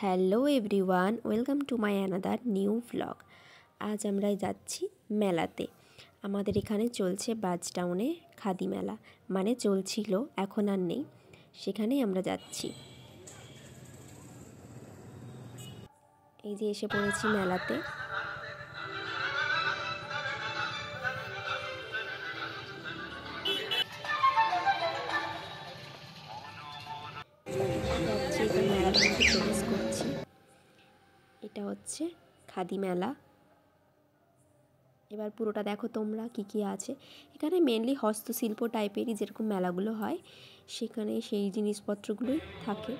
Hello everyone, welcome to my another new vlog. আজ আমরা যাচ্ছি মেলাতে। আমাদের এখানে চলছে বাজটাউনে খাদি মেলা, মানে চলছিল, এখন আর নেই। সেখানেই আমরা যাচ্ছি। এই যে এসে পড়েছি মেলাতে। যাচ্ছি, এবার মেলার মধ্যে প্রবেশ করছি। এটা হচ্ছে খাদি মেলা। এবার পুরোটা দেখো তোমরা কি কি আছে। এখানে মেনলি হস্তশিল্প টাইপেরই যেরকম মেলাগুলো হয়, সেখানে সেই জিনিসপত্রগুলোই থাকে।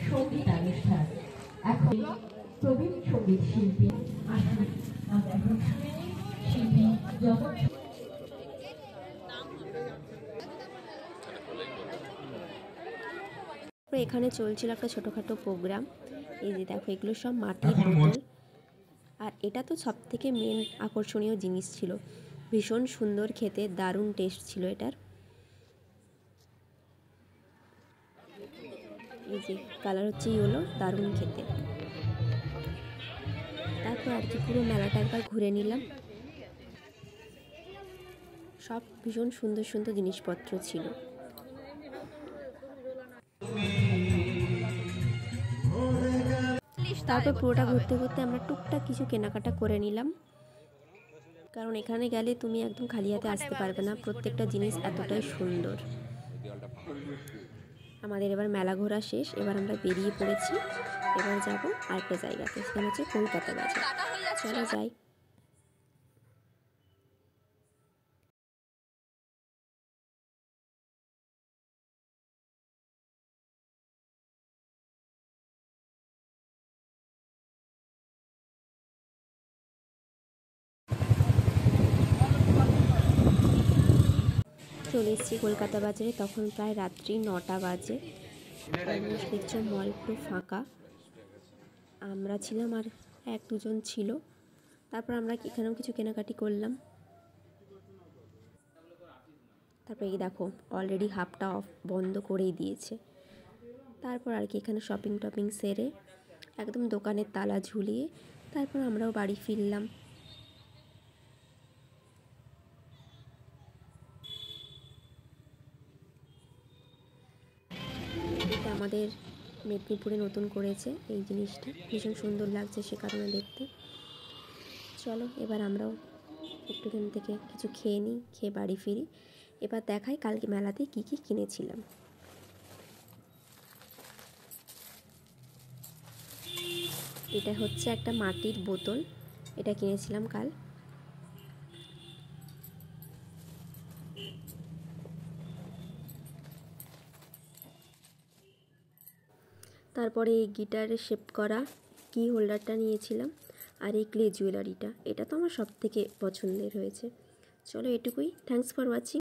সঙ্গীত অনুষ্ঠান এখন প্রবীণ সঙ্গীত শিল্পী আসুন আমরা এখন শিল্পী জগৎ এখানে চলছিল একটা ছোটোখাটো প্রোগ্রাম। এই যে দেখো, এগুলো সব মাটির বোতল। আর এটা তো সব থেকে মেন আকর্ষণীয় জিনিস ছিল। ভীষণ সুন্দর খেতে, দারুণ টেস্ট ছিল এটার। এই যে কালার হচ্ছে ইয়েলো, দারুণ খেতে। তারপর আর কি পুরো মেলাটা একবার ঘুরে নিলাম। সব ভীষণ সুন্দর সুন্দর জিনিসপত্র ছিল। তারপর পুরোটা ঘুরতে ঘুরতে আমরা টুকটাক কিছু কেনাকাটা করে নিলাম, কারণ এখানে গেলে তুমি একদম খালি হাতে আসতে পারবে না, প্রত্যেকটা জিনিস এতটাই সুন্দর। আমাদের এবার মেলা ঘোরা শেষ, এবার আমরা বেরিয়ে পড়েছি। এবার যাবো আরেকটা জায়গাতে, সেখানে হচ্ছে কলকাতা বাজার। চলো যাই। চলে এসেছি কলকাতা বাজারে। তখন প্রায় রাত্রি 9টা বাজে। অলমোস্ট দেখছো মল পুরো ফাঁকা। আমরা ছিলাম আর এক দুজন ছিল। তারপর আমরা এখানেও কিছু কেনাকাটি করলাম। তারপর এই দেখো, অলরেডি হাফটা অফ বন্ধ করেই দিয়েছে। তারপর আর কি এখানে শপিং টপিং সেরে একদম দোকানের তালা ঝুলিয়ে তারপর আমরাও বাড়ি ফিরলাম। এটা আমাদের মেদিনীপুরে নতুন করেছে এই জিনিসটা, ভীষণ সুন্দর লাগছে সে কারণে দেখতে। চলো এবার আমরাও একটুখানি থেকে কিছু খেয়ে নিই, খেয়ে বাড়ি ফিরি। এবার দেখাই কালকে মেলাতে কি কি কিনেছিলাম। এটা হচ্ছে একটা মাটির বোতল, এটা কিনেছিলাম কাল। তারপরে এই গিটারে শেপ করা কি হোল্ডারটা নিয়েছিলাম, আর এই ক্লে জুয়েলারিটা, এটা তো আমার সব থেকে পছন্দের হয়েছে। চলো এটুকুই। Thanks for watching.